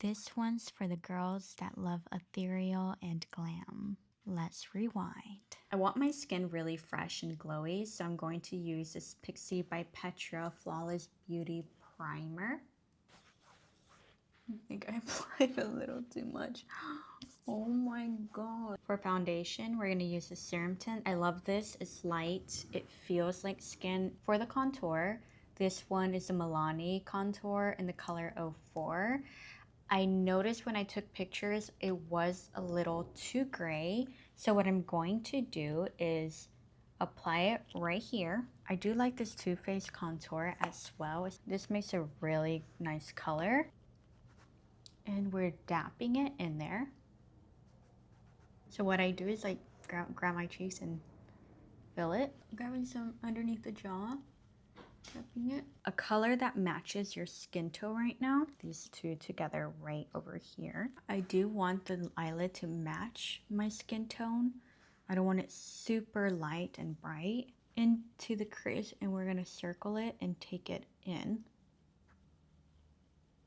This one's for the girls that love ethereal and glam. Let's rewind. I want my skin really fresh and glowy, so I'm going to use this Pixi by Petra Flawless Beauty Primer. I think I applied a little too much. Oh my god. For foundation, we're going to use the Serum Tint. I love this. It's light. It feels like skin. For the contour, this one is the Milani contour in the color 04. I noticed when I took pictures, it was a little too gray. So what I'm going to do is apply it right here. I do like this Too Faced contour as well. This makes a really nice color. And we're dapping it in there. So what I do is like grab my cheeks and fill it. Grabbing some underneath the jaw. Tapping it. A color that matches your skin tone right now. These two together right over here. I do want the eyelid to match my skin tone. I don't want it super light and bright. Into the crease, and we're gonna circle it and take it in.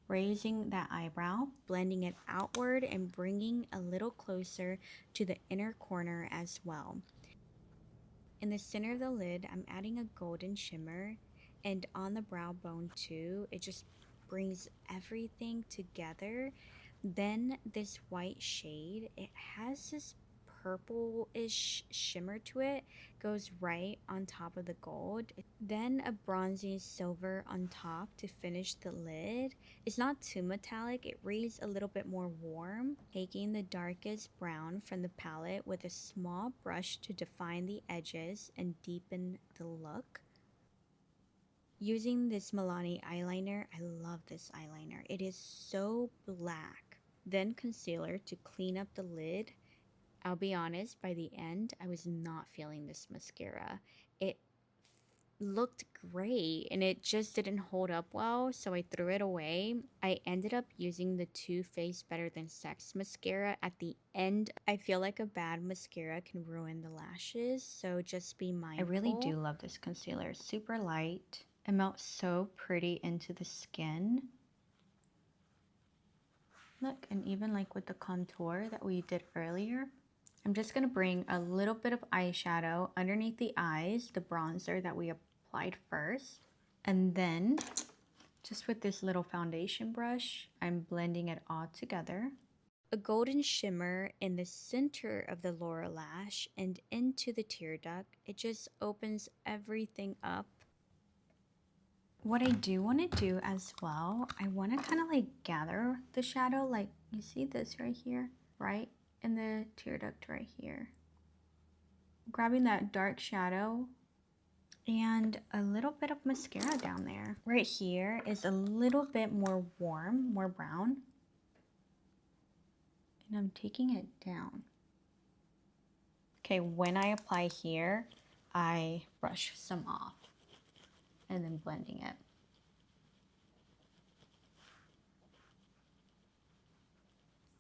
Raising that eyebrow, blending it outward and bringing a little closer to the inner corner as well. In the center of the lid, I'm adding a golden shimmer, and on the brow bone too. It just brings everything together. Then this white shade, it has this purple-ish shimmer to it, goes right on top of the gold. Then a bronzy silver on top to finish the lid. It's not too metallic, it reads a little bit more warm. Taking the darkest brown from the palette with a small brush to define the edges and deepen the look. Using this Milani eyeliner, I love this eyeliner. It is so black. Then concealer to clean up the lid. I'll be honest, by the end, I was not feeling this mascara. It looked great and it just didn't hold up well, so I threw it away. I ended up using the Too Faced Better Than Sex mascara at the end. I feel like a bad mascara can ruin the lashes, so just be mindful. I really do love this concealer. It's super light. It melts so pretty into the skin. Look, and even like with the contour that we did earlier, I'm just going to bring a little bit of eyeshadow underneath the eyes, the bronzer that we applied first. And then, just with this little foundation brush, I'm blending it all together. A golden shimmer in the center of the lower lash and into the tear duct. It just opens everything up. What I do want to do as well, I want to kind of like gather the shadow, like you see this right here, right? In the tear duct right here. Grabbing that dark shadow and a little bit of mascara down there. Right here is a little bit more warm, more brown. And I'm taking it down. Okay, when I apply here, I brush some off and then blending it.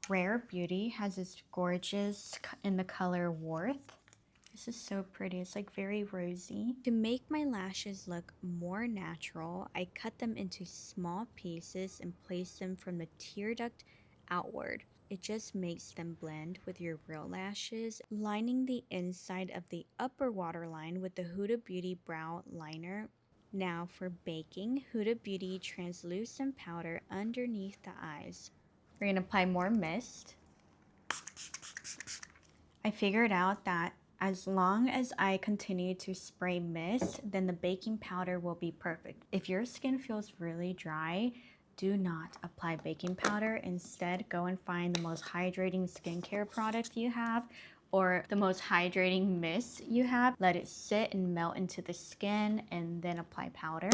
RareBeauty has this gorgeous in the color Worth. This is so pretty. It's like very rosy. To make my lashes look more natural, I cut them into small pieces and place them from the tear duct outward. It just makes them blend with your real lashes. Lining the inside of the upper waterline with the Huda Beauty Brow Liner. Now for baking, Huda Beauty Translucent Powder underneath the eyes. We're going to apply more mist. I figured out that as long as I continue to spray mist, then the baking powder will be perfect. If your skin feels really dry, do not apply baking powder. Instead, go and find the most hydrating skincare product you have or the most hydrating mist you have. Let it sit and melt into the skin and then apply powder.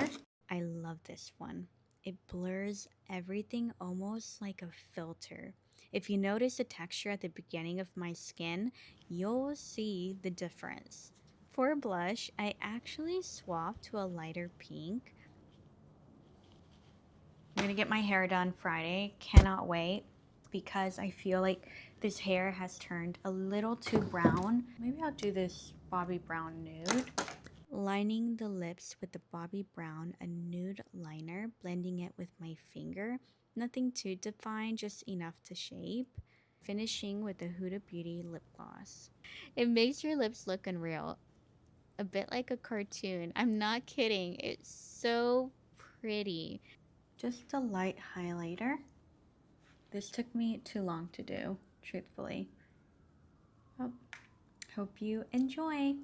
I love this one. It blurs everything almost like a filter. If you notice the texture at the beginning of my skin, you'll see the difference. For blush, I actually swapped to a lighter pink. I'm gonna get my hair done Friday. Cannot wait because I feel like this hair has turned a little too brown. Maybe I'll do this Bobbi Brown nude. Lining the lips with the Bobbi Brown, a nude liner, blending it with my finger. Nothing too defined, just enough to shape. Finishing with the Huda Beauty lip gloss. It makes your lips look unreal. A bit like a cartoon. I'm not kidding. It's so pretty. Just a light highlighter. This took me too long to do, truthfully. Oh, hope you enjoy.